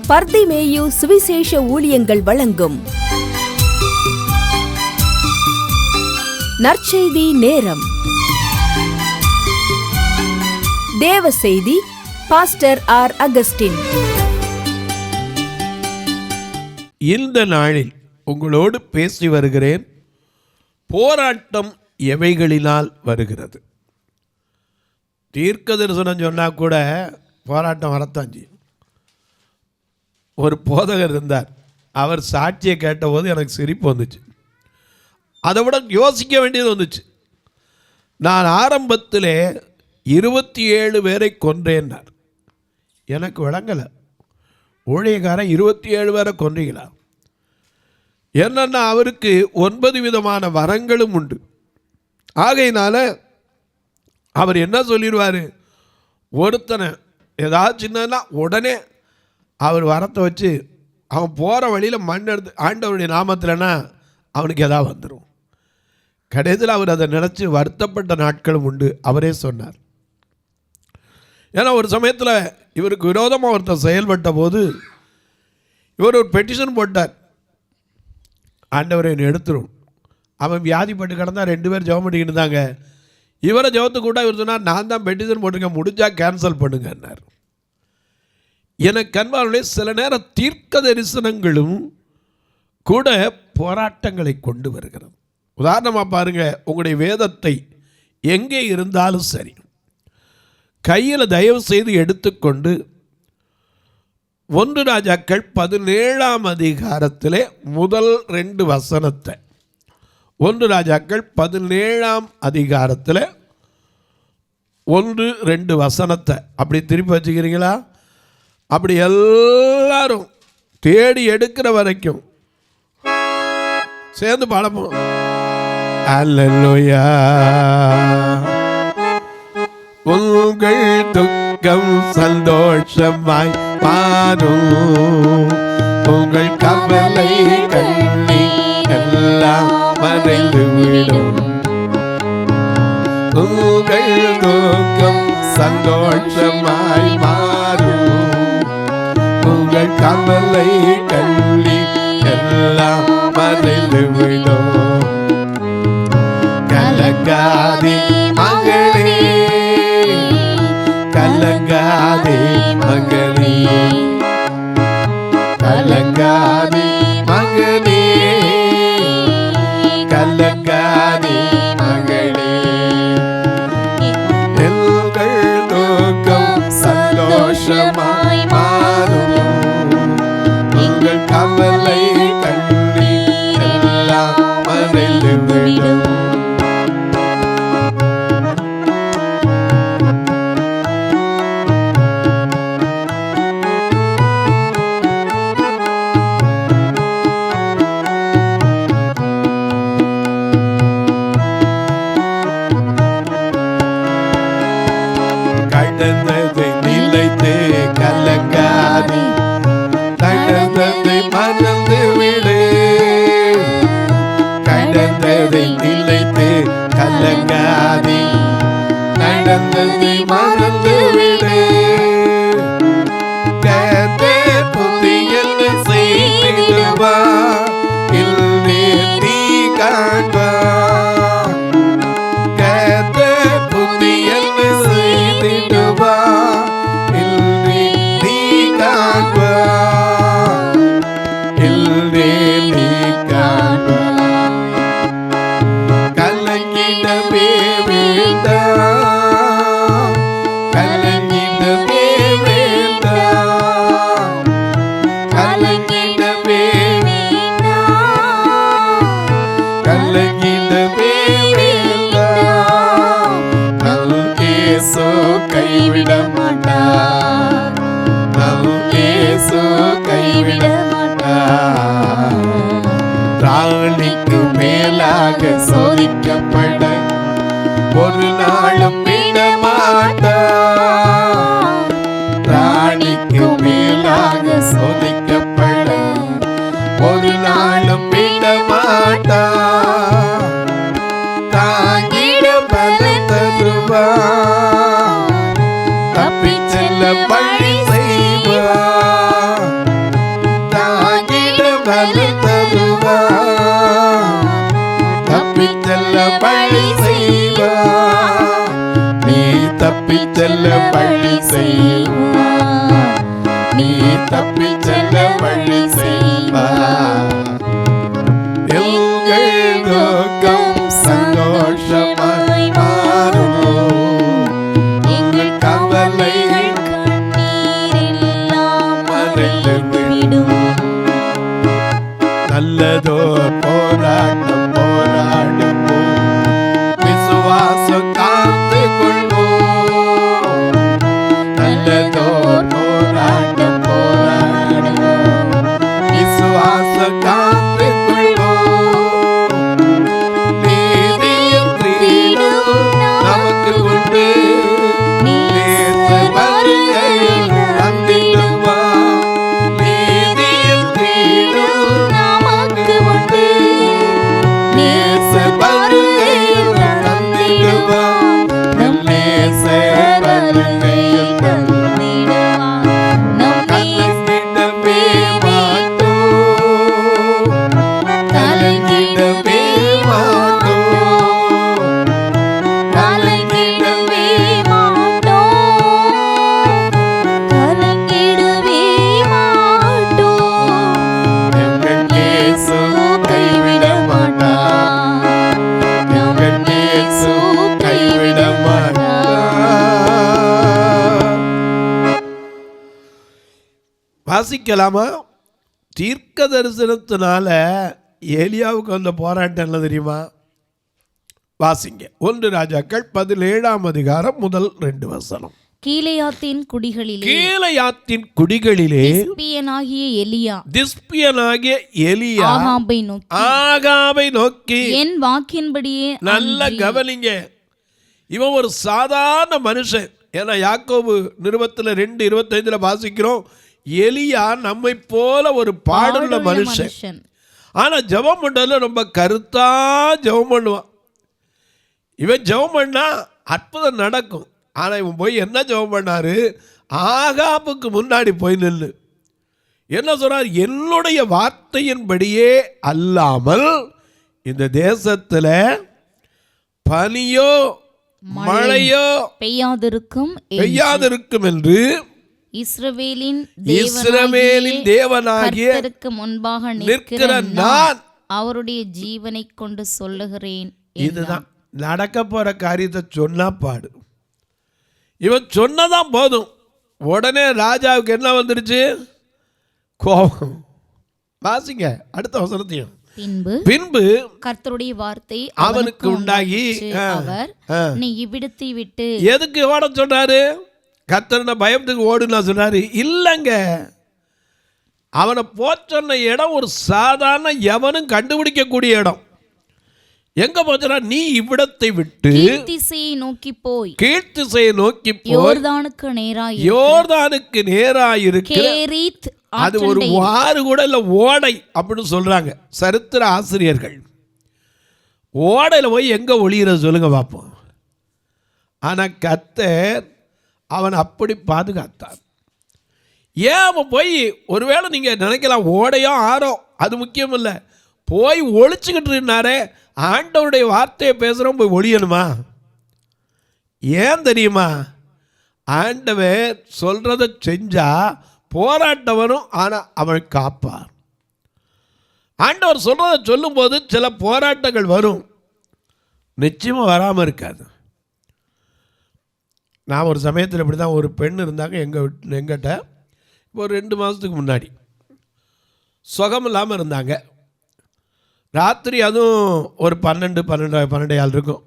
பர்திமேயு சுவிசேஷ ஊழியங்கள் வழங்கும் நற்செய்தி நேரம். தேவ செய்தி பாஸ்டர் ஆர். அகஸ்டின். இந்த நாளில் உங்களோடு பேசி வருகிறேன். போராட்டம் எவைகளினால் வருகிறது? தீர்க்க தரிசனம் சொன்னால் கூட போராட்டம் வரத்தான் செய்யும். ஒரு போதகர் இருந்தார். அவர் சாட்சியை கேட்டபோது எனக்கு சிரிப்பு வந்துச்சு. அதை விட யோசிக்க வேண்டியது வந்துச்சு. நான் ஆரம்பத்திலே 27 பேரை கொன்றேன்னார். எனக்கு விளங்கலை. ஊழியக்காரன் 27 பேரை கொன்றீங்களா? என்னன்னா அவருக்கு 9 விதமான வரங்களும் உண்டு. ஆகையினால அவர் என்ன சொல்லிடுவார், ஒருத்தனை ஏதாவது சின்னன்னா உடனே அவர் வரத்தை வச்சு அவன் போகிற வழியில் மண் எடுத்து ஆண்டவருடைய நாமத்தில்னா அவனுக்கு எதாவது வந்துடும். கடைசியில் அவர் அதை நினச்சி வருத்தப்பட்ட நாட்களும் உண்டு. அவரே சொன்னார். ஏன்னா ஒரு சமயத்தில் இவருக்கு விரோதமாக ஒருத்தர் செயல்பட்ட போது இவர் ஒரு பெட்டிஷன் போட்டார், ஆண்டவரை என்னை எடுத்துரும். அவன் வியாதிப்பட்டு கிடந்தா 2 பேர் ஜெபம் பண்ணிக்கிட்டு இருந்தாங்க. இவரை ஜெபத்து கூட இவர் சொன்னார், நான் தான் பெட்டிஷன் போட்டிருக்கேன், முடிஞ்சா கேன்சல் பண்ணுங்கன்னார். எனக்கு அன்பார்களே, சில நேரம் தீர்க்க தரிசனங்களும் கூட போராட்டங்களை கொண்டு வருகிறது. உதாரணமாக பாருங்கள், உங்களுடைய வேதத்தை எங்கே இருந்தாலும் சரி கையில் தயவு செய்து எடுத்துக்கொண்டு 1 ராஜாக்கள் 17ஆம் அதிகாரத்திலே முதல் 2 வசனத்தை 1 ராஜாக்கள் 17ஆம் அதிகாரத்தில் 1-2 வசனத்தை அப்படி திருப்பி வச்சுக்கிறீங்களா? அப்படி எல்லாரும் தேடி எடுக்கிற வரைக்கும் சேர்ந்து பாடப்போம். அல்லேலூயா. உங்கள் துக்கம் சந்தோஷமாய் மாறும், உங்கள் கவலை கண்ணீர் எல்லாம் மறைந்து விடும். உங்கள் துக்கம் சந்தோஷமாய் மாறும், உங்கள் கவலை கண்ணீர் எல்லாம் மறைந்து விடும். கலங்காதே மகளே, கலங்காதே மகளே, கலங்காதே மகளே, கலங்காதே மகளே. எங்கள் துக்கம் சந்தோஷமாய் மாறும், உங்கள் கவலை கண்ணீர் எல்லாம் மறைந்து விடும். கடந்ததை நிலைத்து கலங்காதே, கடந்ததை மறந்து விடு. கடந்ததை நிலைத்து கலங்காதே, நடந்ததை மறந்து விடு. கர்த்தர் புதியன செய்திடுவார், இல்லே நீ காண்பார். கர்த்தர் புதியன செய்திடுவார், இல்லே நீ காண்பார், இல்லே நீ காண்பார். கலங்கிடவே வேண்டாம், கலங்கிடவே வேண்டாம், கலங்கிடவே வேண்டாம், கலங்கிடவே வேண்டாம். நம் இயேசு கைவிட மாட்டார், நம் இயேசு கைவிட மாட்டார். ராணிக்கு மேலாக சோதிக்கப்பட ஒரு நாளும் விட மாட்டார். ராணிக்கு மேலாக சோதிக்கப்பட ஒரு நாளும் விட மாட்டார். தாங்கிட பலன் தருவார், தப்பிச் செல்ல வழி செய்வார். செல்ல வழி செய்வார். நீ தப்பி செல்ல வழி செய்வார். எங்கள் துக்கம் சந்தோஷமாய் மாறும். எங்கள் கவலைகள் கண்ணீரெல்லாம் மறைந்துவிடும். நல்லதோர் போராட்டம் போராடுவோம், விசுவாசம் காத்து கொள்வோம். நல்லதோர் போராட்டம் போராடுவோம், விசுவாசம் காத்து கொள்வோம். நீதியும் கிரீடமும் நமக்கு உண்டு. நேசர் வருகையில் வந்திடுவார். நீதியும் கிரீடமும் நமக்கு உண்டு. நேசர் வருகையில் வந்திடுவார். நம் நேசர் வருகையில் வந்திடுவார். நம் கலங்கிடவே மாட்டோம். கலங்கிடவே மாட்டோம். கலங்கிடவே மாட்டோம். கலங்கிடவே மாட்டோம். எங்கள் இயேசு கைவிட மாட்டார். எங்கள் இயேசு கைவிட மாட்டார். வாசிக்கலாமா? தீர்க்க தரிசனத்தினால ஏலியாவுக்கு வந்த போராட்டம் என்ன தெரியுமா? வாசிங்க. 1 ராஜாக்கள் 17ஆம் அதிகாரம் முதல் 2 வசனம். கீலேயாத்தின் குடிகளிலே கீலேயாத்தின் குடிகளிலே திஸ்பியனாகிய எலியா திஸ்பியனாகிய எலியா ஆகாபை நோக்கி என் வாக்கின்படியே நல்ல கவனிங்க. இவன் ஒரு சாதாரண மனுஷன். ஏன்னா யாக்கோபு நிருபத்தில் 2:25 வாசிக்கிறோம், எலியா நம்மை போல ஒரு பாடுள்ள மனுஷன். ஆனா ஜெபம் பண்ணல ரொம்ப கருத்தா ஜெபம் பண்ணுவான். இவன் ஜெபம் பண்ணா அற்புதம் நடக்கும். ஆனா இவன் போய் என்ன ஜெபம் பண்ணாரு? ஆகாபுக்கு முன்னாடி போய் நில்லு. என்ன சொல்றார்? என்னுடைய வார்த்தையின்படியே அல்லாமல் இந்த தேசத்துல பனியோ மழையோ பெய்யாதிருக்கும் என்று இஸ்ரவேலின் தேவனாகிய முன்பாக நிற்கிற நான் அவருடைய ஜீவனை கொண்டு சொல்லுகிறேன். இதுதான் நடக்க போற காரியத்தை சொன்னா பாடு. இவன் சொன்னதான் போதும். உடனே ராஜாவுக்கு என்ன வந்துருச்சு? கோபம். வாசிங்க அடுத்த வசனத்தையும். பின்பு கர்த்தருடைய வார்த்தை அவனுக்கு உண்டாகி அவர் நீ இவ்விடத்தை விட்டு எதுக்கு ஓட சொன்னாரு? கர்த்தருடைய பயத்துக்கு ஓடுனா சொன்னாரு? இல்லங்க, அவனை போச்சொன்ன இடம் ஒரு சாதாரண எவனும் கண்டுபிடிக்கக்கூடிய இடம். எங்க போச்சா? நீ இவ்விடத்தை விட்டு கீழ்த்திசையை நோக்கி போய் யோர்தானுக்கு நேராயிருக்கிற அது ஒரு ஆறு கூட இல்ல, ஓடை அப்படின்னு சொல்றாங்க சரித்திர ஆசிரியர்கள். ஓடையில போய் எங்க ஒளியிற சொல்லுங்க பார்ப்போம். ஆனா கர்த்தர் அவன் அப்படி பாதுகாத்தார். ஏன் அவன் போய், ஒருவேளை நீங்க நினைக்கலாம் ஓடையோ ஆறோ அது முக்கியம் இல்லை, போய் ஒழிச்சுக்கிட்டு இருந்தாரே. ஆண்டவருடைய வார்த்தையை பேசுகிறோம், போய் ஒழியணுமா? ஏன் தெரியுமா? ஆண்டவர் சொல்றதை செஞ்சா போராட்டம் வரும், ஆனால் அவன் காப்பார். ஆண்டவர் சொல்றதை சொல்லும்போது சில போராட்டங்கள் வரும், நிச்சயமாக வராமல் இருக்காது. நான் ஒரு சமயத்தில் இப்படி தான், ஒரு பெண் இருந்தாங்க எங்கிட்ட இப்போ ஒரு 2 மாதத்துக்கு முன்னாடி. சுகம் இல்லாமல் இருந்தாங்க. ராத்திரி அதுவும் ஒரு 12 இருக்கும்.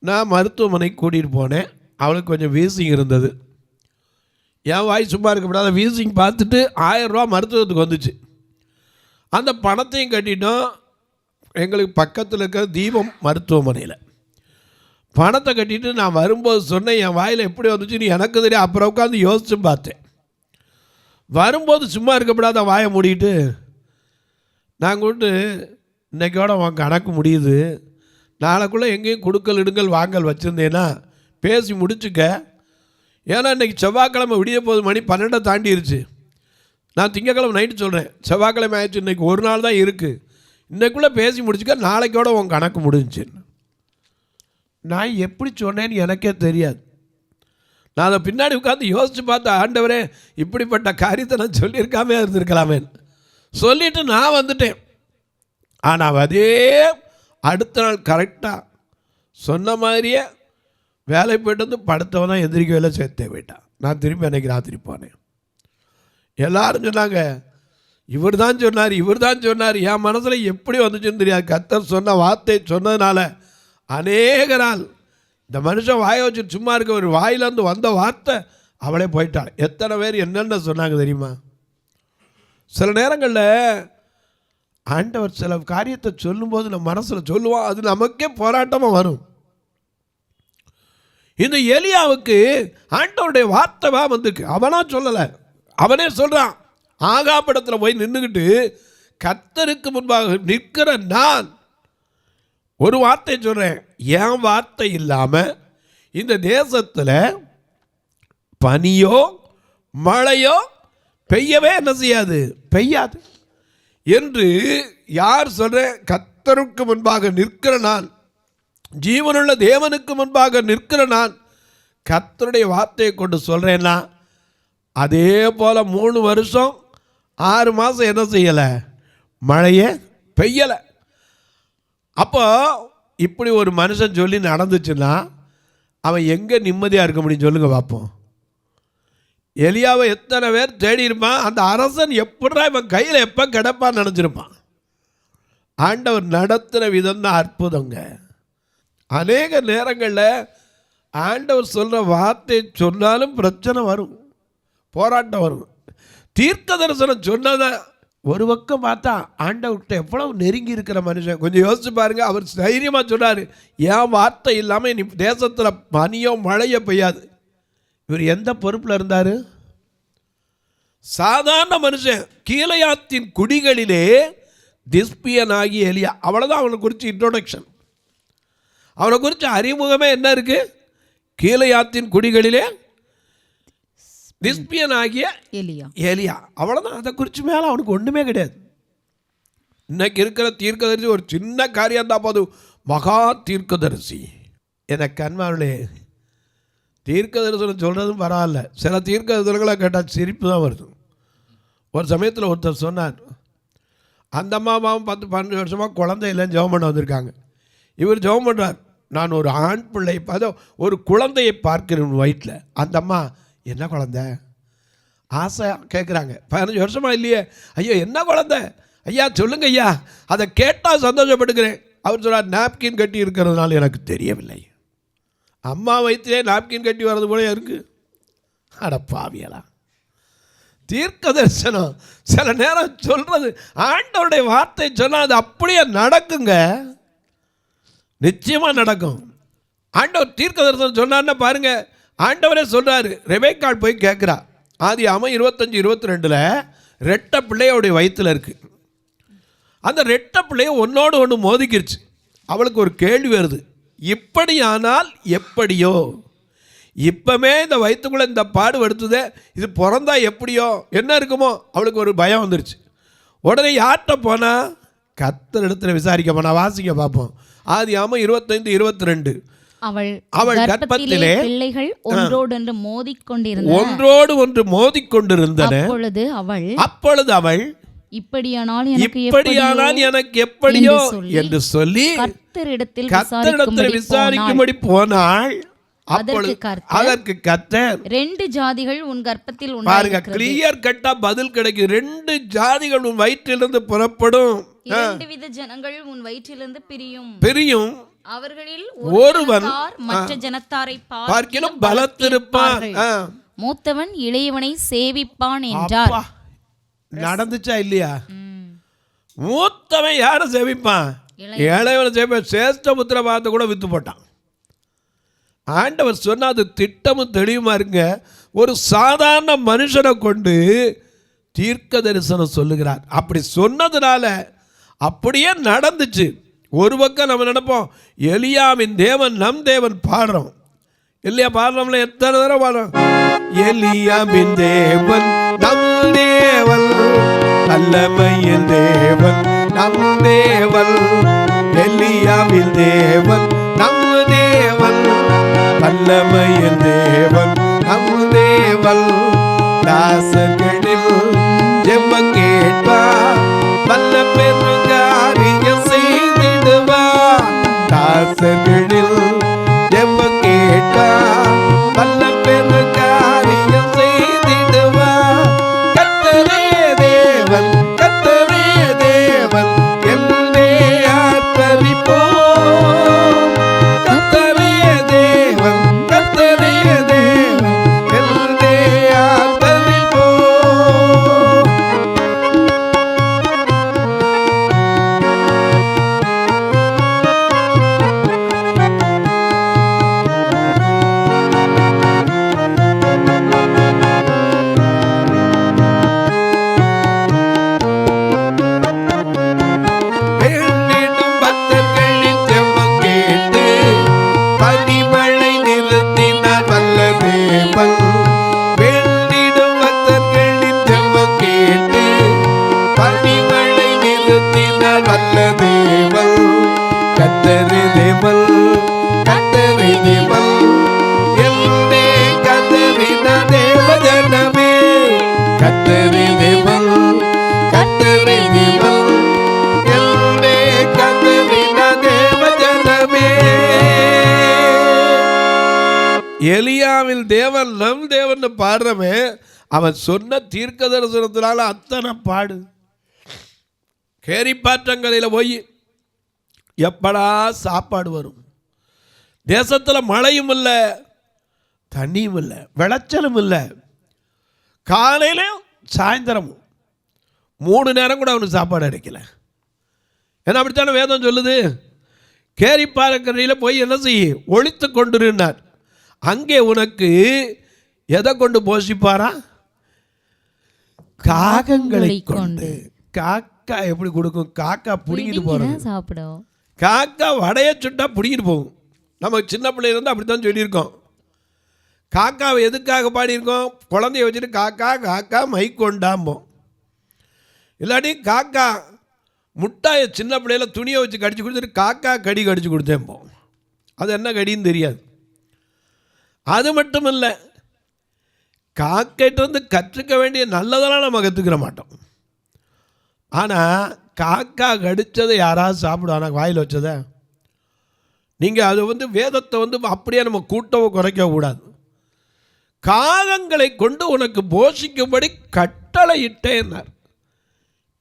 நான் மருத்துவமனைக்கு கூட்டிகிட்டு போனேன். அவளுக்கு கொஞ்சம் வீசிங் இருந்தது. என் வாய் சும்மா இருக்கக்கூடாது. வீசிங் பார்த்துட்டு 1000 ரூபா மருத்துவத்துக்கு வந்துச்சு. அந்த பணத்தையும் கட்டிட்டோம். எங்களுக்கு பக்கத்தில் இருக்கிற தீபம் மருத்துவமனையில் பணத்தை கட்டிட்டு நான் வரும்போது சொன்னேன், என் வாயில் எப்படி வந்துச்சு நீ எனக்கு தெரியும். அப்புறம் உட்காந்து யோசிச்சு பார்த்தேன். வரும்போது சும்மா இருக்கக்கூடாத வாயை மூடிட்டு நான் கூப்பிட்டு, இன்றைக்கோட உன் கணக்கு முடியுது, நாளைக்குள்ளே எங்கேயும் கொடுக்கல் இடுங்கல் வாங்கல் வச்சுருந்தேன்னா பேசி முடிச்சுக்க. ஏன்னா இன்றைக்கி செவ்வாய்க்கிழமை விடிய போது, மணி 12 தாண்டிருச்சு. நான் திங்கக்கிழமை நைட்டு சொல்கிறேன், செவ்வாய்க்கிழமை ஆயிடுச்சு, இன்றைக்கி ஒரு நாள் தான் இருக்குது, இன்றைக்குள்ளே பேசி முடிச்சுக்க, நாளைக்கோட உன் கணக்கு முடிஞ்சுன்னு. நான் எப்படி சொன்னேன்னு எனக்கே தெரியாது. நான் அதை பின்னாடி உட்காந்து யோசித்து பார்த்தேன், ஆண்டவரே இப்படிப்பட்ட காரியத்தை நான் சொல்லியிருக்காமே இருந்திருக்கலாமே சொல்லிட்டு நான் வந்துட்டேன். ஆனால் அதே அடுத்த நாள் கரெக்டாக சொன்ன மாதிரியே வேலை போய்ட்டு வந்து படுத்தவன் தான் எந்திரிக்கவே சேர்த்தே போயிட்டான். நான் திரும்பி அன்றைக்கி ராத்திரி போனேன். எல்லாரும் சொன்னாங்க, இவர் தான் சொன்னார், இவர் தான் சொன்னார். என் மனசில் எப்படி வந்துச்சுன்னு தெரியாது. கர்த்தர் சொன்ன வார்த்தை சொன்னதுனால அநேக நாள் இந்த மனுஷன் வாயை வச்சு சும்மா இருக்க, ஒரு வாயிலேருந்து வந்த வார்த்தை அவளே போயிட்டாள். எத்தனை பேர் என்னென்ன சொன்னாங்க தெரியுமா? சில நேரங்களில் ஆண்டவர் சில காரியத்தை சொல்லும்போது நம்ம மனசில் சொல்லுவோம், அது நமக்கே போராட்டமாக வரும். இந்த எலியாவுக்கு ஆண்டவருடைய வார்த்தை வந்திருக்கு. அவனா சொல்லலை, அவனே சொல்கிறான். ஆகாபடத்தில் போய் நின்றுக்கிட்டு கர்த்தருக்கு முன்பாக நிற்கிற நான் ஒரு வார்த்தை சொல்கிறேன், என் வார்த்தை இல்லாமல் இந்த தேசத்தில் பனியோ மழையோ பெய்யவே என்ன செய்யாது, பெய்யாது என்று யார் சொல்கிறேன்? கர்த்தருக்கு முன்பாக நிற்கிற நான், ஜீவனுள்ள தேவனுக்கு முன்பாக நிற்கிற நான் கர்த்தருடைய வார்த்தையை கொண்டு சொல்கிறேன்னா, அதே போல் 3 வருஷம் 6 மாதம் என்ன செய்யலை, மழையே பெய்யலை. அப்போ இப்படி ஒரு மனுஷன் சொல்லி நடந்துச்சுன்னா அவன் எங்கே நிம்மதியாக இருக்க முடியும் சொல்லுங்கள் பார்ப்போம். எலியாவை எத்தனை பேர் தேடி இருப்பான். அந்த அரசன் எப்படா இவன் கையில் எப்போ கிடப்பான்னு நினச்சிருப்பான். ஆண்டவர் நடத்துகிற விதம் தான் அற்புதங்க. அநேக நேரங்களில் ஆண்டவர் சொல்கிற வார்த்தை சொன்னாலும் பிரச்சனை வரும், போராட்டம் வரும். தீர்க்க தரிசனம் சொன்னதை ஒரு பக்கம் பார்த்தா ஆண்டவர்கிட்ட எவ்வளவு நெருங்கி இருக்கிற மனுஷன். கொஞ்சம் யோசிச்சு பாருங்க. அவர் தைரியமாக சொன்னார், என் வார்த்தை இல்லாமல் நீ தேசத்தில் பனியோ மழையோ பெய்யாது. இவர் எந்த பொறுப்பில் இருந்தார்? சாதாரண மனுஷன். கீலேயாத்தின் குடிகளிலே திஸ்பியன் ஆகிய எலியா, அவ்வளோதான் அவனை குறித்து இன்ட்ரோடக்ஷன். அவனை குறித்து அறிமுகமே என்ன இருக்குது? கீலேயாத்தின் குடிகளிலே திஸ்பியன் ஆகிய எலியா, அவ்வளோதான். அதை குறித்து மேலே அவனுக்கு ஒன்றுமே கிடையாது. இன்னைக்கு இருக்கிற தீர்க்கதரிசி ஒரு சின்ன காரியம் தான் போதும், மகா தீர்க்கதரிசி. எனக்கு அன்பானே, தீர்க்க தரிசனம் சொல்கிறதும் பரவாயில்ல. சில தீர்க்க தரிசனங்களை கேட்டால் சிரிப்பு தான் வருது. ஒரு சமயத்தில் ஒருத்தர் சொன்னார், அந்த அம்மாவும் 10-12 வருஷமாக குழந்தை இல்லைன்னு ஜெபம் பண்ண வந்திருக்காங்க. இவர் ஜெபம் பண்ணுறார், நான் ஒரு ஆண் பிள்ளை ஒரு குழந்தையை பார்க்கிறேன் வயிற்றில். அந்த அம்மா, என்ன குழந்தை ஆசை கேட்குறாங்க. 15 வருஷமாக இல்லையே. ஐயோ என்ன குழந்தை ஐயா சொல்லுங்க ஐயா, அதை கேட்டால் சந்தோஷப்பட்டுக்கிறேன். அவர் சொல்கிறார், நாப்கின் கட்டி இருக்கிறதுனால எனக்கு தெரியவில்லை. அம்மா வயிற்றிலே நாப்கின் கட்டி வர்றது போல இருக்குது. அட பாவியலா. தீர்க்க தரிசனம் சில நேரம் சொல்கிறது, ஆண்டவருடைய வார்த்தை சொன்னால் அது அப்படியே நடக்குங்க, நிச்சயமாக நடக்கும். ஆண்டவர் தீர்க்க தரிசனம் சொன்னார்னா பாருங்க, ஆண்டவரே சொல்கிறாரு. ரெபேக்காள் போய் கேட்குறா. ஆதியாகமம் 25-22 ரெட்டை பிள்ளையோடைய வயிற்றில் இருக்குது. அந்த ரெட்டை பிள்ளைய ஒன்றோடு ஒன்று மோதிக்கிருச்சு. அவளுக்கு ஒரு கேள்வி வருது, இப்படியானால் எப்படியோ? இப்போமே இந்த வயிற்றுக்குள்ளே இந்த பாடு எடுத்ததே, இது பிறந்தா எப்படியோ என்ன இருக்குமோ? அவளுக்கு ஒரு பயம் வந்துருச்சு. உடனே யார்கிட்ட போனால்? கர்த்தர் இடத்துல விசாரிக்க போனா. வாசிக்க பார்ப்போம். ஆதியாகமம் 25-22 அவள் கர்ப்பத்திலே பிள்ளைகள் ஒன்றோடு ஒன்று மோதிக்கொண்டிருந்தன. அப்பொழுது அவள் இப்படியானால் எனக்கு எப்படியோ என்று சொல்லி கர்த்தரிடத்தில் விசாரிக்கும்படி போனாள். அதற்கு கர்த்தர், 2 ஜாதிகள் உன் கர்ப்பத்தில் பாருங்க, கிளியர் கட்டா பதில் கிடைக்கும். 2 ஜாதிகள் உன் வயிற்றிலிருந்து புறப்படும், 2 வித ஜனங்கள் உன் வயிற்றிலிருந்து பிரியும். அவர்களில் ஒருவன் மற்ற ஜனத்தாரை பார்க்கிலும் பலத்திருப்பான், மூத்தவன் இளையவனை சேவிப்பான் என்றார். நடந்துச்சா இல்லையா? மூத்தவன் யாரை சேவிப்பான்? இளையவனை சேவிப்பான். சேஷ்ட புத்திர பார்த்து கூட வித்து போட்டான். ஆண்டவர் சொன்ன அது திட்டமும் தெளிவுமா இருங்க. ஒரு சாதாரண மனுஷனை கொண்டு தீர்க்க தரிசனம் சொல்லுகிறார். அப்படி சொன்னதுனால அப்படியே நடந்துச்சு. ஒரு பக்கம் நம்ம நினைப்போம், எலியாவின் தேவன் நம் தேவன் பாடுறோம் இல்லையா? பாடுறோம்ல, எத்தனை தடவை பாடுறோம். எலியாவின் தேவன் நம் தேவன், வல்லமையின் தேவன் நம் தேவன். எலியாவின் தேவன் நம் தேவன், வல்லமையின் தேவன் நம் தேவன் தாசர்களில் ஜெபம் கேட்பார், வல்ல பெருங்காரியம் செய்திடுவார். தாசர்களில் ஜெபம் கேட்பார், வல்ல பெருங்காரியம் செய்திடுவார். கர்த்தரே தேவன், கர்த்தரே தேவன் என்றே ஆர்ப்பரிப்போம். கர்த்தரே தேவன், கர்த்தரே தேவன் என்றே ஆர்ப்பரிப்போம். வேண்டிடும் பக்தர்களின் ஜெபம் கேட்டு பனிமழை நிறுத்தினார் வல்ல தேவன். வேண்டிடும் பக்தர்களின் ஜெபம் கேட்டு பனிமழை நிறுத்தினார் வல்ல தேவன். கர்த்தரே தேவன், கர்த்தரே தேவன் என்றே கதறின தேவஜனமே. கர்த்தரே தேவன், கர்த்தரே தேவன் என்றே கதறின தேவஜனமே. எலியாவில் தேவன் நம் தேவன் பாடுறமே, அவன் சொன்ன தீர்க்க தரிசனத்தினால அத்தனை பாடு. கேரிப்பாற்றங்கரையில் போய் எப்படா சாப்பாடு வரும், தேசத்தில் மழையும் இல்லை, தண்ணியும் இல்லை, விளைச்சலும் இல்லை. காலையிலையும் சாயந்தரமும் 3 நேரம் கூட அவனுக்கு சாப்பாடு கிடைக்கல. ஏன்னா அப்படித்தானே வேதம் சொல்லுது. கேரிப்பாறக்கரையில் போய் என்ன செய்ய, ஒழித்து கொண்டிருந்தார். அங்கே உனக்கு எதை கொண்டு போஷிப்பாரா? காகங்களை கொண்டு. காக்கா எப்படி கொடுக்கும்? காக்கா பிடிங்கிட்டு போகிறது. சாப்பிடும். காக்கா வடைய சுட்டா பிடிங்கிட்டு போகும். நம்ம சின்ன பிள்ளையிலேருந்து அப்படி தான் சொல்லியிருக்கோம். காக்காவை எதுக்காக பாடியிருக்கோம்? குழந்தைய வச்சுட்டு காக்கா காக்கா மைக்கொண்டாம்போம். இல்லாட்டி காக்கா முட்டாயை சின்ன பிள்ளையில துணியை வச்சு கடிச்சு கொடுத்துட்டு காக்கா கடி கடிச்சு கொடுத்தேன்போம். அது என்ன கடின்னு தெரியாது. அது மட்டும் இல்லை, காக்கைட்டு கற்றுக்க வேண்டிய நல்லதெல்லாம் நம்ம கற்றுக்கிற மாட்டோம். ஆனால் காக்கா கடித்ததை யாராவது சாப்பிடுவானா? வாயில் வச்சதை நீங்கள் அது வேதத்தை அப்படியே நம்ம கூட்டவோ குறைக்க கூடாது. காகங்களை கொண்டு உனக்கு போஷிக்கும்படி கட்டளை இட்டேன்னார்.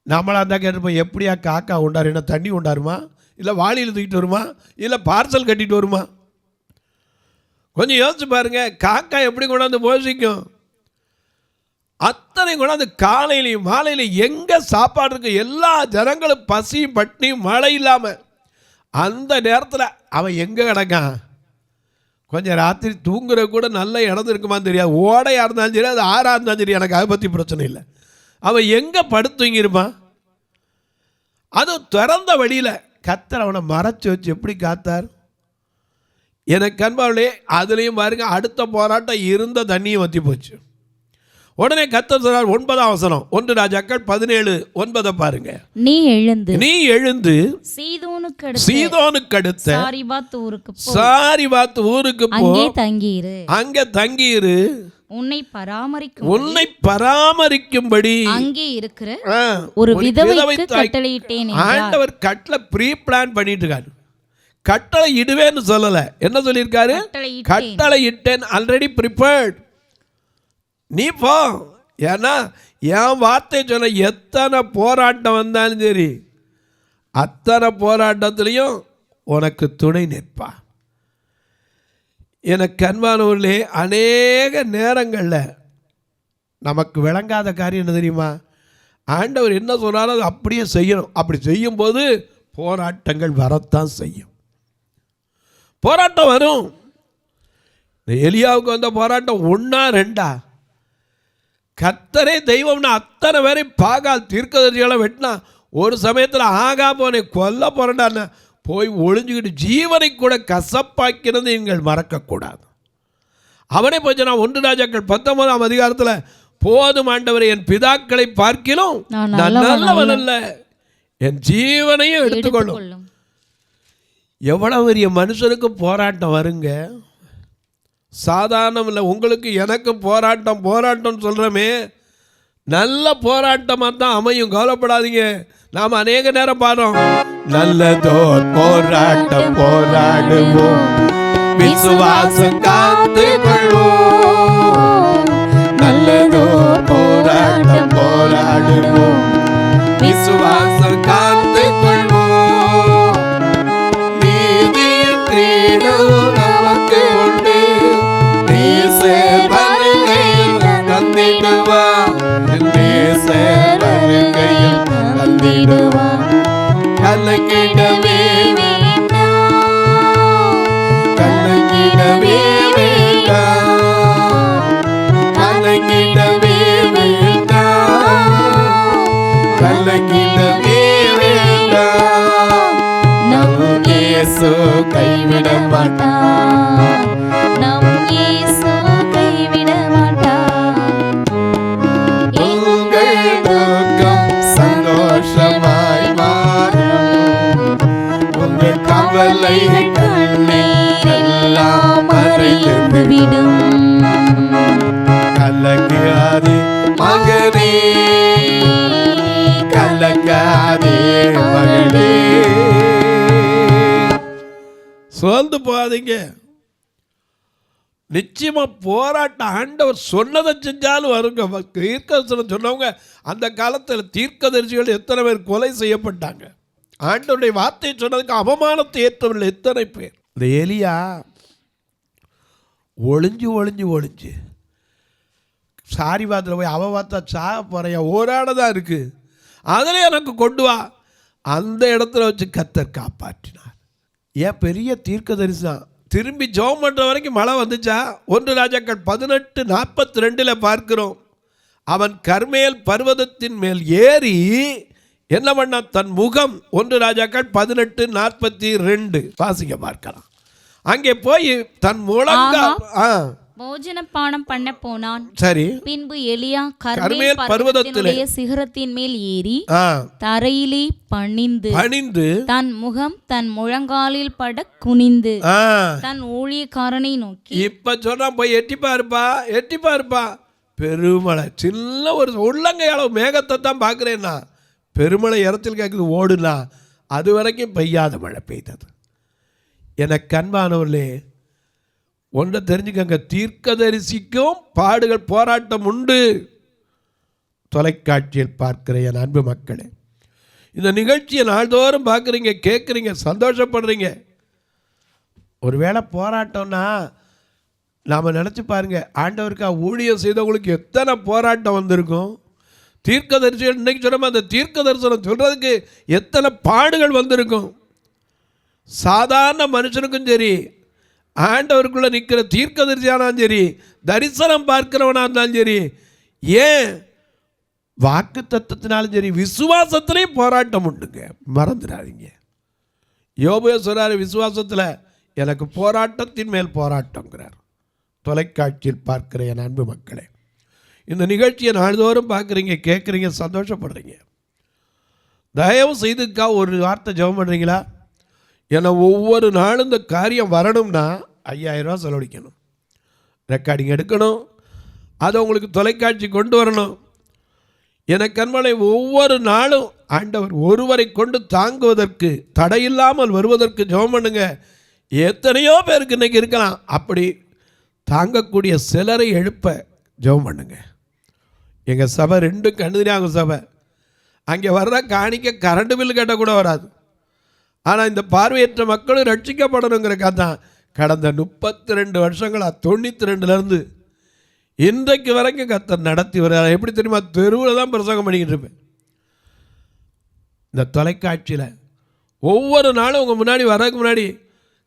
நம்மளா இருந்தால் கேட்டிருப்போம், எப்படியா காக்கா உண்டாரு? என்ன தண்ணி உண்டாருமா, இல்லை வாளியில் தூக்கிட்டு வருமா, இல்லை பார்சல் கட்டிட்டு வருமா? கொஞ்சம் யோசிச்சு பாருங்க, காக்கா எப்படி கொண்டாந்து போஷிக்கும்? அத்தனை கொண்டாந்து காலையிலையும் மாலையிலையும் எங்கே சாப்பாடு இருக்கு, எல்லா ஜனங்களும் பசியும் பட்டினியும் மழை இல்லாமல் அந்த நேரத்தில் அவன் எங்கே கிடக்கான்? கொஞ்சம் ராத்திரி தூங்குற கூட நல்ல இடம் இருக்குமான்னு தெரியாது. ஓடையாக இருந்தாலும் சரி, அது ஆறாக இருந்தாலும் சரி, எனக்கு அதை பற்றி பிரச்சனை இல்லை. அவன் எங்கே படுத்துங்கிருப்பான்? அதுவும் திறந்த வழியில். கர்த்தர் அவனை மறைச்சி வச்சு எப்படி காத்தார்? எனக்கு அன்பாவிலே அதுலேயும் பாருங்க, அடுத்த போராட்டம் இருந்த தண்ணியும் வற்றி போச்சு. உடனே கர்த்தர் சொன்னார், 9ஆம் வசனம், 1 ராஜாக்கள் 17:9 பாருங்க. நீ எழுந்து சீதோனுக்கு அடுத்த சாரிபாத் ஊருக்கு போ, அங்கே தங்கியிரு, உன்னை பராமரிக்கும்படி அங்கே இருக்கிற ஒரு விதவைக்கு கட்டளையிட்டேன். ஆண்டவர் கட்டளை ப்ரீ பிளான் பண்ணிட்டு இருக்காரு. கட்டளை இடுவேன்னு சொல்லல. என்ன சொல்லியிருக்காரு? கட்டளை இட்டேன், ஆல்ரெடி ப்ரிப்பேர்ட். நீ போ. ஏன்னா என் வார்த்தை சொன்ன எத்தனை போராட்டம் வந்தாலும் சரி, அத்தனை போராட்டத்திலையும் உனக்கு துணை நிற்பா. எனக்கு அன்பானவர்களே, அநேக நேரங்களில் நமக்கு விளங்காத காரியம் என்ன தெரியுமா? ஆண்டவர் என்ன சொன்னாலும் அது அப்படியே செய்யணும். அப்படி செய்யும்போது போராட்டங்கள் வரத்தான் செய்யும். போராட்டம் வரும். எலியாவுக்கு வந்த போராட்டம் 1ஆ 2ஆ? கர்த்தரே தெய்வம்னா அத்தனை பேரை பாகால் தீர்க்கதரிசிகளை வெட்டினா. ஒரு சமயத்தில் ஆகாமோனை கொல்ல போறேன்டான்னு போய் ஒளிஞ்சுக்கிட்டு ஜீவனை கூட கசப்பாக்கினது நீங்கள் மறக்கக்கூடாது. அவனே போச்சு. நான் 1 ராஜாக்கள் 19ஆம் அதிகாரத்தில், போதும் ஆண்டவரை, என் பிதாக்களை பார்க்கிலும் நான் நல்லவன் அல்ல, என் ஜீவனையும் எடுத்துக்கொள்ளும். எவ்வளவு பெரிய மனுஷனுக்கு போராட்டம் வருங்க. சாதாரணம் இல்லை. உங்களுக்கு எனக்கு போராட்டம் போராட்டம் சொல்கிறோமே, நல்ல போராட்டமாக தான் அமையும், கவலைப்படாதீங்க. நாம் அநேக நேரம் பாடுறோம், நல்லதோர் போராட்டம் போராடுவோம், விசுவாசம் காத்து கொள்வோம். நல்லதோர் போராட்டம் போராடுவோம், விசுவாசம் காத்து கொள்வோம். நீதியின் கிரீடம் நமக்கு உண்டு, நேசர் வருகையில் தந்திடுவார், நேசர் வருகையில் தந்திடுவார். கலங்கிடவே வேண்டாம், கலங்கிடவே வேண்டாம், கலங்கிடவே வேண்டாம், கலங்கிடவே வேண்டாம். நம் இயேசு கைவிட மாட்டார், நம் இயேசு கைவிட மாட்டார். உங்கள் துக்கம் சந்தோஷமாய் மாறும், உங்கள் கவலைகள் கண்ணீர் எல்லாம் மறைந்து விடும். கலங்காதே மகனே, கலங்காதே மகளே, சோர்ந்து போகாதீங்க. நிச்சயமா போராட்டம் ஆண்டவர் சொன்னதை செஞ்சாலும் வருங்க. தீர்க்கதரிசனம் சொன்னவங்க அந்த காலத்தில் தீர்க்கதரிசிகள் எத்தனை பேர் கொலை செய்யப்பட்டாங்க. ஆண்டவருடைய வார்த்தையை சொன்னதுக்கு அவமானத்தை ஏற்றவில்லை எத்தனை பேர். இந்த எலியா ஒளிஞ்சு ஒளிஞ்சு ஒளிஞ்சு சாரிபாத்தில் போய் அவ பார்த்தா சாக போறையா ஓராடதான் இருக்கு, அதில் எனக்கு கொண்டு வா. அந்த இடத்துல வச்சு கர்த்தர் காப்பாற்றினார். ஏன் பெரிய தீர்க்கதரிசனம். திரும்பி ஜெபம் பண்ணுற வரைக்கும் மழை வந்துச்சா? 1 ராஜாக்கள் 18:42 பார்க்கிறோம். அவன் கர்மேல் பர்வதத்தின் மேல் ஏறி என்ன பண்ண, தன் முகம் 1 ராஜாக்கள் 18:42 வாசிக்க பார்க்கலாம். அங்கே போய் தன் முழங்கால் போஜனபானம் பண்ண போனான். சரி. பின்பு எலியா கர்மேல் பர்வதத்தினுடைய சிகரத்தின் மேல் ஏறி தரையிலே பணிந்து தன் முகம் தன் முழங்காலில் பட குனிந்து தன் ஊழியக்காரனை நோக்கி, இப்ப சொன்னா போய் எட்டிப்பா இருப்பா. பெருமழை, சின்ன ஒரு உள்ளங்கை அளவு மேகத்தை தான் பார்க்கிறேன்னா, பெருமழை இடத்தில் கேட்குது ஓடுனா, அது வரைக்கும் பெய்யாத மழை பெய்தது. எனக்கு அன்பானவர்களே, ஒன்றை தெரிஞ்சுக்கங்க, தீர்க்கதரிசிக்கும் பாடுகள் போராட்டம் உண்டு. தொலைக்காட்சியில் பார்க்கிற என் அன்பு மக்களே, இந்த நிகழ்ச்சியை நாள்தோறும் பார்க்குறீங்க, கேட்குறீங்க, சந்தோஷப்படுறீங்க. ஒருவேளை போராட்டம்னா நாம் நினச்சி பாருங்க, ஆண்டவருக்காக ஊழியம் செய்தவங்களுக்கு எத்தனை போராட்டம் வந்திருக்கும். தீர்க்கதரிசிகள் இன்னைக்கு சொன்ன அந்த தீர்க்க தரிசனம் சொல்கிறதுக்கு எத்தனை பாடுகள் வந்திருக்கும். சாதாரண மனுஷனுக்கும் சரி, ஆண்டவருக்குள்ளே நிற்கிற தீர்க்கதரிசியானாலும் சரி, தரிசனம் பார்க்கிறவனாக இருந்தாலும் சரி, ஏன் வாக்கு தத்துவத்தினாலும் சரி, விசுவாசத்திலையும் போராட்டம் உண்டுங்க, மறந்துடாதீங்க. யோபு சொல்றாரு, விசுவாசத்தில் எனக்கு போராட்டத்தின் மேல் போராட்டங்கிறார். தொலைக்காட்சியில் பார்க்கிற என் அன்பு மக்களே, இந்த நிகழ்ச்சியை நாள்தோறும் பார்க்குறீங்க, கேட்குறீங்க, சந்தோஷப்படுறீங்க. தயவு செய்துக்கா ஒரு வார்த்தை ஜெபம் பண்ணுறீங்களா? ஏன்னா ஒவ்வொரு நாளும் இந்த காரியம் வரணும்னா 5000 ரூபா செலவழிக்கணும், ரெக்கார்டிங் எடுக்கணும், அதை உங்களுக்கு தொலைக்காட்சி கொண்டு வரணும். எனக்கு அன்பாலே, ஒவ்வொரு நாளும் ஆண்டவர் ஒருவரை கொண்டு தாங்குவதற்கு, தடையில்லாமல் வருவதற்கு ஜெபம் பண்ணுங்க. எத்தனையோ பேருக்கு இன்றைக்கி இருக்கலாம், அப்படி தாங்கக்கூடிய சிலரை எழுப்ப ஜெபம் பண்ணுங்க. எங்கள் சபை 2 கண்ணுதிரியாகும் சபை. அங்கே வர்ற காணிக்க கரண்ட் பில் கட்டக்கூட வராது. ஆனால் இந்த பார்வையற்ற மக்களும் ரட்சிக்கப்படணுங்கிறக்காக தான் கடந்த 32 வருஷங்களாக 92லேருந்து இன்றைக்கு வரைக்கும் கர்த்தர் நடத்தி வர்றார். எப்படி தெரியுமா? தெருவில் தான் பிரசங்கம் பண்ணிக்கிட்டு இருப்பேன். இந்த தொலைக்காட்சியில் ஒவ்வொரு நாளும் உங்கள் முன்னாடி வரதுக்கு முன்னாடி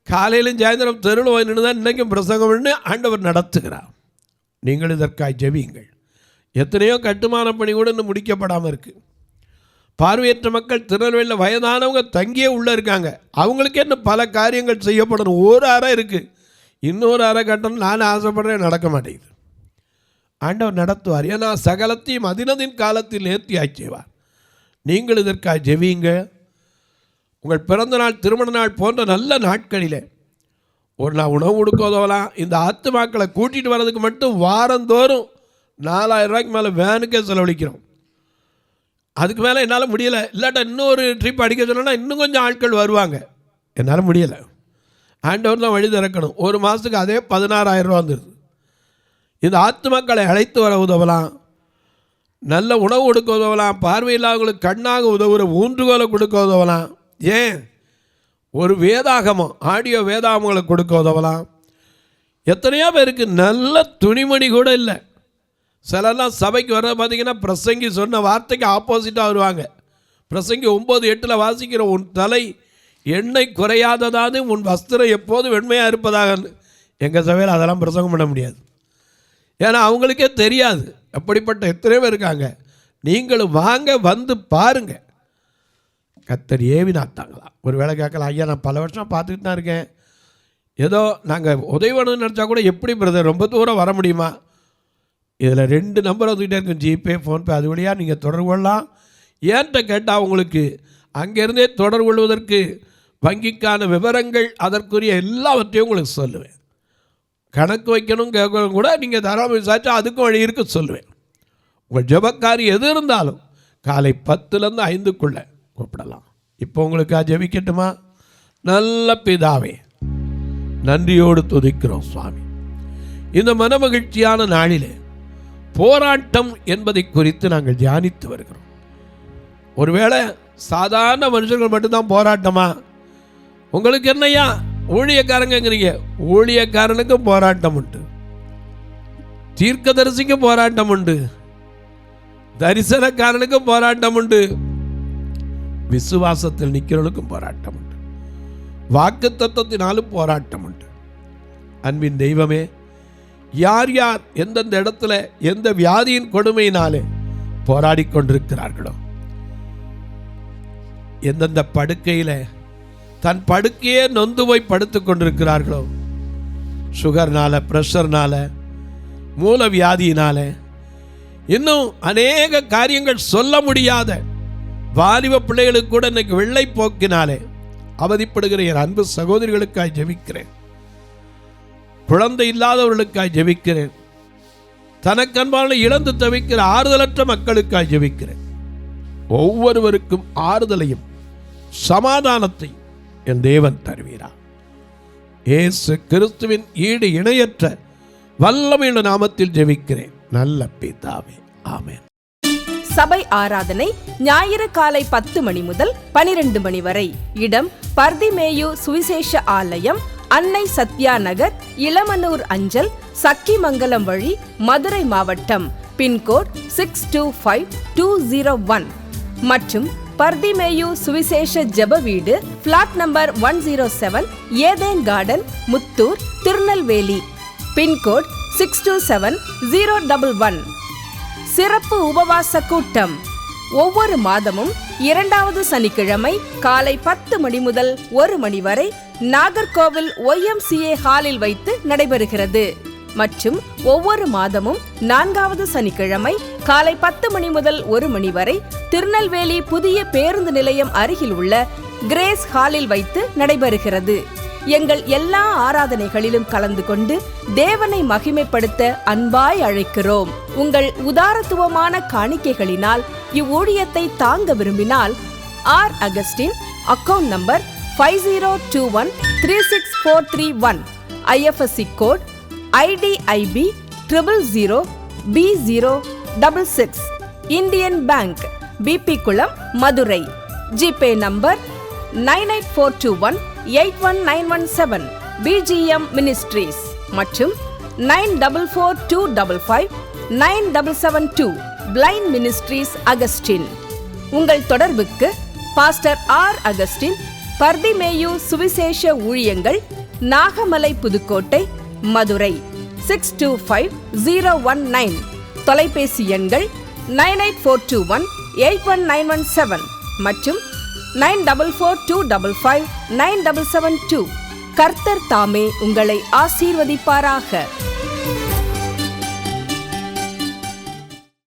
காலையிலும் சாயந்தரம் தெருவில் போய் நின்று தான் இன்றைக்கும் பிரசங்கம் பண்ணி ஆண்டவர் நடத்துகிறார். நீங்கள் இதற்காக ஜெபியுங்கள். எத்தனையோ கட்டுமான பணி கூட இன்னும் முடிக்கப்படாமல் இருக்குது. பார்வையற்ற மக்கள் திருநெல்வேலியில் வயதானவங்க தங்கியே உள்ளே இருக்காங்க. அவங்களுக்கு என்ன பல காரியங்கள் செய்யப்படணும். ஒரு அறை இருக்குது, இன்னொரு அறை கட்டணும் நான் ஆசைப்படுறேன், நடக்க மாட்டேங்குது. ஆண்டவர் நடத்துவார். ஏன்னா சகலத்தையும் அதினதின் காலத்தில் நேர்த்தியாய் செய்வார். நீங்கள் இதற்காக ஜெபியுங்க. உங்கள் பிறந்த நாள், திருமண நாள் போன்ற நல்ல நாட்களில் ஒரு நாள் உணவு கொடுக்க உதவலாம். இந்த ஆத்துமாக்களை கூட்டிகிட்டு வர்றதுக்கு மட்டும் வாரந்தோறும் 4000 ரூபாய்க்கு மேலே வேனுக்கே செலவழிக்கிறோம். அதுக்கு மேலே என்னால் முடியலை. இல்லாட்டா இன்னொரு ட்ரிப் அடிக்க சொன்னோன்னா இன்னும் கொஞ்சம் ஆட்கள் வருவாங்க. என்னால் முடியலை. ஆண்டவர் தான் வழி திறக்கணும். ஒரு மாதத்துக்கு அதே 16,000 ரூபா வந்துடுது. இந்த ஆத்துமாக்களை அழைத்து வர உதவலாம், நல்ல உணவு கொடுக்க உதவலாம், பார்வையில்லாதவங்களுக்கு கண்ணாக உதவுற ஊன்றுகோலை கொடுக்க உதவலாம். ஏன் ஒரு வேதாகமம் ஆடியோ வேதாகமங்களை கொடுக்க உதவலாம். எத்தனையோ பேருக்கு நல்ல துணிமணி கூட இல்லை. சிலர்லாம் சபைக்கு வர பார்த்தீங்கன்னா பிரசங்கி சொன்ன வார்த்தைக்கு ஆப்போசிட்டாக வருவாங்க. பிரசங்கி 9:8 வாசிக்கிற உன் தலை எண்ணெய் குறையாததாவது உன் வஸ்திரம் எப்போது வெண்மையாக இருப்பதாக. எங்கள் சபையில் அதெல்லாம் பிரசங்கம் பண்ண முடியாது. ஏன்னா அவங்களுக்கே தெரியாது. அப்படிப்பட்ட எத்தனை பேர் இருக்காங்க. நீங்களும் வாங்க, வந்து பாருங்க. கர்த்தர் ஏவினாத்தாங்களா ஒரு வேலை கேட்கலாம். ஐயா நான் பல வருஷம் பார்த்துக்கிட்டு தான் இருக்கேன், ஏதோ நாங்கள் உதவி பண்ணணும்னு நினச்சா கூட எப்படி பிரதர் ரொம்ப தூரம் வர முடியுமா? இதில் 2 நம்பர் வந்துக்கிட்டே இருக்கும், ஜிபே ஃபோன்பே. அது வழியாக நீங்கள் தொடர்பு கொள்ளலாம். ஏன்ட்ட கேட்டால் உங்களுக்கு அங்கேருந்தே தொடர்பு கொள்வதற்கு வங்கிக்கான விவரங்கள் அதற்குரிய எல்லாவற்றையும் உங்களுக்கு சொல்லுவேன். கணக்கு வைக்கணும் கேட்கணும் கூட நீங்கள் தாராளமாக விசாரிச்சா அதுக்கும் வழி இருக்க சொல்லுவேன். உங்கள் ஜெபக்காரி எது இருந்தாலும் காலை 10லேருந்து 5க்குள்ளே கூப்பிடலாம். இப்போ உங்களுக்கு ஜெபிக்கட்டுமா? நல்ல பிதாவே, நன்றியோடு துதிக்கிறோம் சுவாமி. இந்த மனமகிழ்ச்சியான நாளிலே போராட்டம் என்பதை குறித்து நாங்கள் தியானித்து வருகிறோம். ஒருவேளை சாதாரண மனுஷர்கள் மட்டும்தான் போராட்டமா? உங்களுக்கு என்னையா ஊழியக்காரங்கிறீங்க, ஊழியக்காரனுக்கும் போராட்டம் உண்டு, தீர்க்கதரிசிக்கும் போராட்டம் உண்டு, தரிசனக்காரனுக்கும் போராட்டம் உண்டு, விசுவாசத்தில் நிற்கிறவனுக்கும் போராட்டம் உண்டு, வாக்குத்தத்தத்தினாலும் போராட்டம் உண்டு. அன்பின் தெய்வமே, யார் யார் எந்தெந்த இடத்துல எந்த வியாதியின் கொடுமையினாலே போராடி கொண்டிருக்கிறார்களோ, எந்தெந்த படுக்கையில் தன் படுக்கையே நொந்து போய் படுத்து கொண்டிருக்கிறார்களோ, சுகர்னால, பிரஷர்னால, மூல வியாதியினால, இன்னும் அநேக காரியங்கள் சொல்ல முடியாத வாலிப பிள்ளைகளுக்கு கூட இன்னைக்கு வெள்ளை போக்கினாலே அவதிப்படுகிற என் அன்பு சகோதரிகளுக்காய் ஜெபிக்கிறேன். குழந்தை இல்லாதவர்களுக்காய் ஜெபிக்கிறேன். தனக்கன்பான இழந்து தவிக்கிற ஆறுதலற்ற மக்களுக்காய் ஜெபிக்கிறேன். ஒவ்வொருவருக்கும் ஆறுதலையும் சமாதானத்தை என் தேவன் தருவீரா. இயேசு கிறிஸ்துவின் ஈடு இணையற்ற வல்லமையுள்ள நாமத்தில் ஜெபிக்கிறேன் நல்ல பிதாவே, ஆமென். சபை ஆராதனை ஞாயிறு காலை 10 மணி முதல் 12 மணி வரை. இடம் பர்திமேயு சுவிசேஷ ஆலயம், அன்னை சத்யா நகர், இளமனூர் அஞ்சல், சக்கிமங்கலம் வழி, மதுரை மாவட்டம். பின்கோட் 625201 மற்றும் பர்திமேயு சுவிசேஷ ஜெப வீடு, flat number 107, Eden garden, Muthur, Tirunelveli. Pincode 627011. சிறப்பு உபவாச கூட்டம் ஒவ்வொரு மாதமும் 2வது சனிக்கிழமை காலை 10 மணி முதல் 1 மணி வரை நாகர்கோவில் YMCA ஹாலில் வைத்து நடைபெறுகிறது. மற்றும் ஒவ்வொரு மாதமும் 4வது சனிக்கிழமை காலை 10 மணி முதல் 1 மணி வரை திருநெல்வேலி புதிய பேருந்து நிலையம் அருகில் உள்ள கிரேஸ் ஹாலில் வைத்து நடைபெறுகிறது. எங்கள் எல்லா ஆராதனைகளிலும் கலந்து கொண்டு தேவனை மகிமைப்படுத்த அன்பாய் அழைக்கிறோம். உங்கள் உதாரத்துவமான காணிக்கைகளினால் இவ்வூழியத்தை தாங்க விரும்பினால் R Augustine, account number 5021364331, IFSC code IDIB 000B066, Indian bank, BP Kulam, Madurai. GPay number 9842181917, BGM ministries மற்றும் 9442559772, பிளைண்ட் மினிஸ்ட்ரீஸ் அகஸ்டின். உங்கள் தொடர்புக்கு பாஸ்டர் ஆர் அகஸ்டின், பர்திமேயு சுவிசேஷ ஊழியங்கள், நாகமலை, புதுக்கோட்டை, மதுரை 625019. தொலைபேசி எண்கள் 9842181917 மற்றும் 9442559772. கர்த்தர் தாமே உங்களை ஆசீர்வதிப்பாராக.